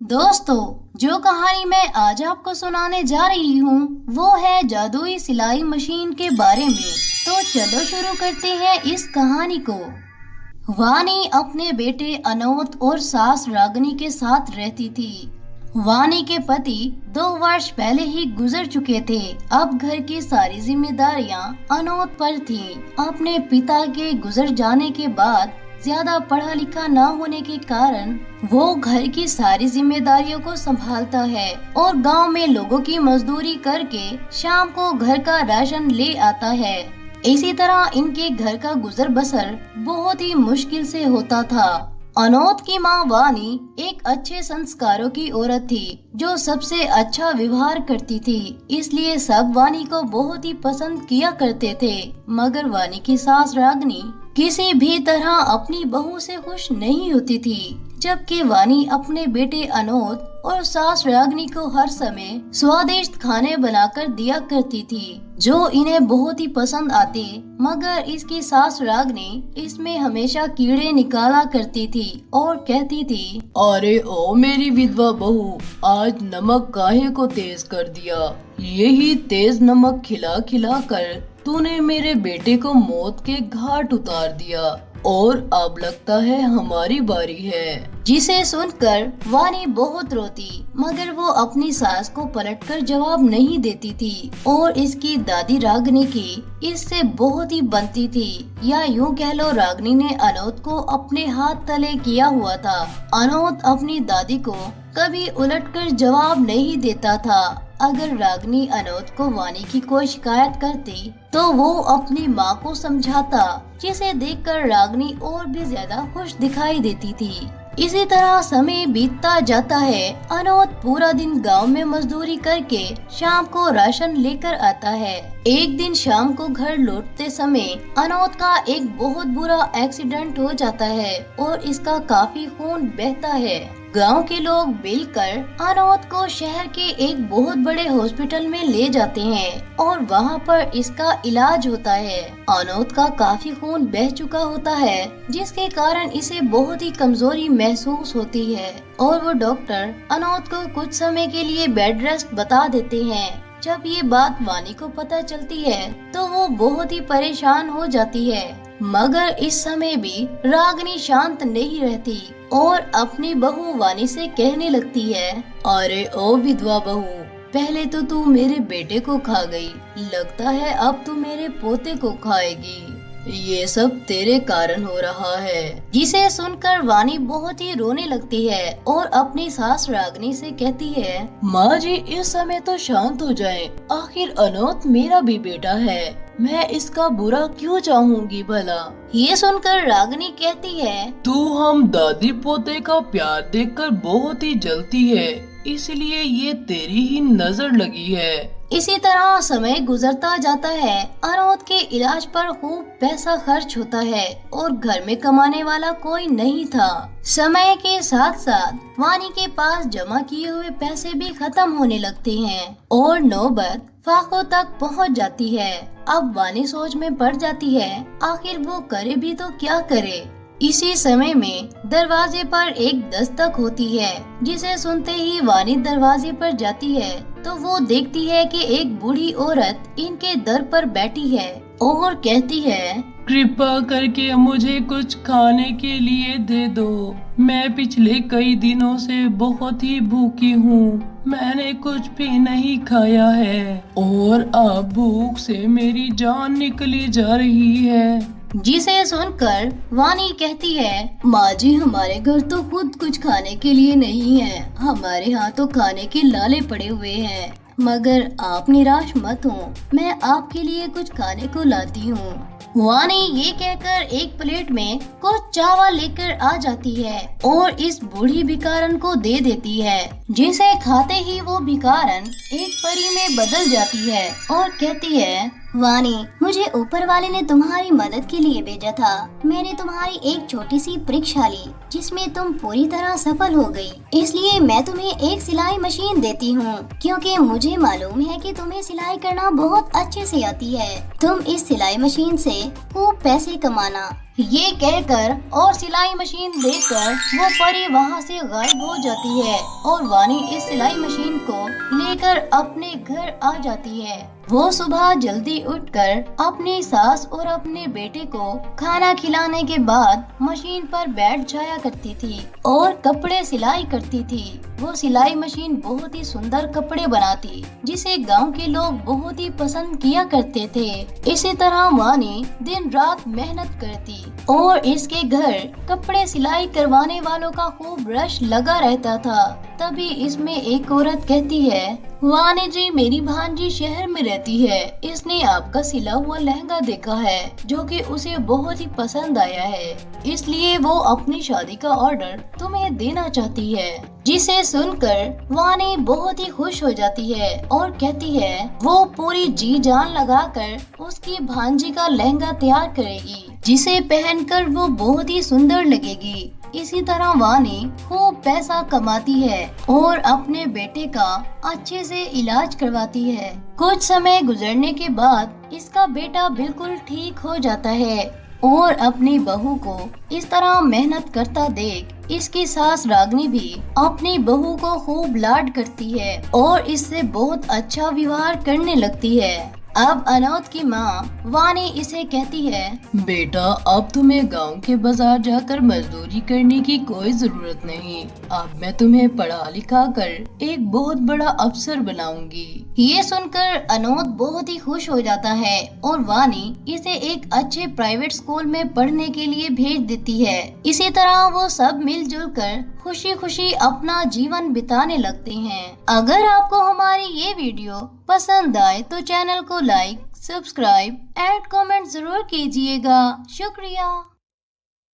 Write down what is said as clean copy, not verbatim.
दोस्तों, जो कहानी मैं आज आपको सुनाने जा रही हूँ वो है जादुई सिलाई मशीन के बारे में। तो चलो शुरू करते हैं इस कहानी को। वानी अपने बेटे अनोत और सास रागनी के साथ रहती थी। वानी के पति 2 वर्ष पहले ही गुजर चुके थे। अब घर की सारी जिम्मेदारियां अनोत पर थीं। अपने पिता के गुजर जाने के बाद ज्यादा पढ़ा लिखा न होने के कारण वो घर की सारी जिम्मेदारियों को संभालता है और गांव में लोगों की मजदूरी करके शाम को घर का राशन ले आता है। इसी तरह इनके घर का गुजर बसर बहुत ही मुश्किल से होता था। अनोत की माँ वानी एक अच्छे संस्कारों की औरत थी जो सबसे अच्छा व्यवहार करती थी, इसलिए सब वानी को बहुत ही पसंद किया करते थे। मगर वानी की सास रागनी किसी भी तरह अपनी बहू से खुश नहीं होती थी। जबकि वानी अपने बेटे अनोत और सास रागनी को हर समय स्वादिष्ट खाने बनाकर दिया करती थी जो इन्हें बहुत ही पसंद आते, मगर इसकी सास रागनी इसमें हमेशा कीड़े निकाला करती थी और कहती थी, अरे ओ मेरी विधवा बहू, आज नमक काहे को तेज कर दिया। यही तेज नमक खिला खिला कर तूने मेरे बेटे को मौत के घाट उतार दिया और अब लगता है हमारी बारी है। जिसे सुनकर वानी बहुत रोती, मगर वो अपनी सास को पलटकर जवाब नहीं देती थी और इसकी दादी रागनी की इससे बहुत ही बनती थी, या यूं कह लो रागनी ने अनोत को अपने हाथ तले किया हुआ था। अनोत अपनी दादी को कभी उलटकर जवाब नहीं देता था। अगर रागनी अनोत को वानी की कोई शिकायत करती तो वो अपनी माँ को समझाता, जिसे देखकर रागनी और भी ज्यादा खुश दिखाई देती थी। इसी तरह समय बीतता जाता है। अनोत पूरा दिन गांव में मजदूरी करके शाम को राशन लेकर आता है। एक दिन शाम को घर लौटते समय अनोत का एक बहुत बुरा एक्सीडेंट हो जाता है और इसका काफी खून बहता है। गांव के लोग मिलकर अनोत को शहर के एक बहुत बड़े हॉस्पिटल में ले जाते हैं और वहां पर इसका इलाज होता है। अनोत का काफी खून बह चुका होता है, जिसके कारण इसे बहुत ही कमजोरी महसूस होती है और वो डॉक्टर अनोत को कुछ समय के लिए बेड रेस्ट बता देते हैं। जब ये बात वानी को पता चलती है तो वो बहुत ही परेशान हो जाती है, मगर इस समय भी रागनी शांत नहीं रहती और अपनी बहू वानी से कहने लगती है, अरे ओ विधवा बहू, पहले तो तू मेरे बेटे को खा गई, लगता है अब तू मेरे पोते को खाएगी। ये सब तेरे कारण हो रहा है। जिसे सुनकर वानी बहुत ही रोने लगती है और अपनी सास रागनी से कहती है, माँ जी इस समय तो शांत हो जाएं। आखिर अनोत मेरा भी बेटा है, मैं इसका बुरा क्यों चाहूंगी भला। ये सुनकर रागनी कहती है, तू हम दादी पोते का प्यार देखकर बहुत ही जलती है, इसलिए ये तेरी ही नजर लगी है। इसी तरह समय गुजरता जाता है। अनोत के इलाज पर खूब पैसा खर्च होता है और घर में कमाने वाला कोई नहीं था। समय के साथ साथ वानी के पास जमा किए हुए पैसे भी खत्म होने लगते हैं और नौबत फाकों तक पहुंच जाती है। अब वानी सोच में पड़ जाती है, आखिर वो करे भी तो क्या करे। इसी समय में दरवाजे पर एक दस्तक होती है, जिसे सुनते ही वानी दरवाजे पर जाती है तो वो देखती है कि एक बूढ़ी औरत इनके दर पर बैठी है और कहती है, कृपा करके मुझे कुछ खाने के लिए दे दो। मैं पिछले कई दिनों से बहुत ही भूखी हूँ, मैंने कुछ भी नहीं खाया है और अब भूख से मेरी जान निकली जा रही है। जिसे सुनकर वानी कहती है, माँ जी हमारे घर तो खुद कुछ खाने के लिए नहीं है, हमारे यहाँ तो खाने के लाले पड़े हुए हैं, मगर आप निराश मत हो, मैं आपके लिए कुछ खाने को लाती हूँ। वानी ये कहकर एक प्लेट में कुछ चावल लेकर आ जाती है और इस बूढ़ी भिखारन को दे देती है, जिसे खाते ही वो भिखारन एक परी में बदल जाती है और कहती है, वानी, मुझे ऊपर वाले ने तुम्हारी मदद के लिए भेजा था। मैंने तुम्हारी एक छोटी सी परीक्षा ली जिसमें तुम पूरी तरह सफल हो गई, इसलिए मैं तुम्हें एक सिलाई मशीन देती हूँ, क्योंकि मुझे मालूम है कि तुम्हें सिलाई करना बहुत अच्छे से आती है। तुम इस सिलाई मशीन से खूब पैसे कमाना। ये कहकर और सिलाई मशीन देकर वो परी वहाँ से गायब हो जाती है और वानी इस सिलाई मशीन को लेकर अपने घर आ जाती है। वो सुबह जल्दी उठकर अपनी सास और अपने बेटे को खाना खिलाने के बाद मशीन पर बैठ जाया करती थी और कपड़े सिलाई करती थी। वो सिलाई मशीन बहुत ही सुंदर कपड़े बनाती, जिसे गांव के लोग बहुत ही पसंद किया करते थे। इसी तरह वानी दिन रात मेहनत करती और इसके घर कपड़े सिलाई करवाने वालों का खूब रश लगा रहता था। तभी इसमें एक औरत कहती है, वानी जी, मेरी भांजी शहर में रहती है। इसने आपका सिला हुआ लहंगा देखा है जो कि उसे बहुत ही पसंद आया है, इसलिए वो अपनी शादी का ऑर्डर तुम्हें देना चाहती है। जिसे सुनकर वानी बहुत ही खुश हो जाती है और कहती है वो पूरी जी जान लगाकर उसकी भांजी का लहंगा तैयार करेगी, जिसे पहनकर वो बहुत ही सुंदर लगेगी। इसी तरह वानी खूब पैसा कमाती है और अपने बेटे का अच्छे से इलाज करवाती है। कुछ समय गुजरने के बाद इसका बेटा बिल्कुल ठीक हो जाता है और अपनी बहू को इस तरह मेहनत करता देख इसकी सास रागनी भी अपनी बहू को खूब लाड करती है और इससे बहुत अच्छा व्यवहार करने लगती है। अब अनोद की माँ वानी इसे कहती है, बेटा, अब तुम्हें गांव के बाजार जाकर मजदूरी करने की कोई जरूरत नहीं। अब मैं तुम्हें पढ़ा लिखा कर एक बहुत बड़ा अफसर बनाऊंगी। ये सुनकर अनोद बहुत ही खुश हो जाता है और वानी इसे एक अच्छे प्राइवेट स्कूल में पढ़ने के लिए भेज देती है। इसी तरह वो सब मिलजुल कर खुशी खुशी अपना जीवन बिताने लगते हैं। अगर आपको हमारी ये वीडियो पसंद आए तो चैनल को लाइक, सब्सक्राइब एंड कमेंट जरूर कीजिएगा। शुक्रिया।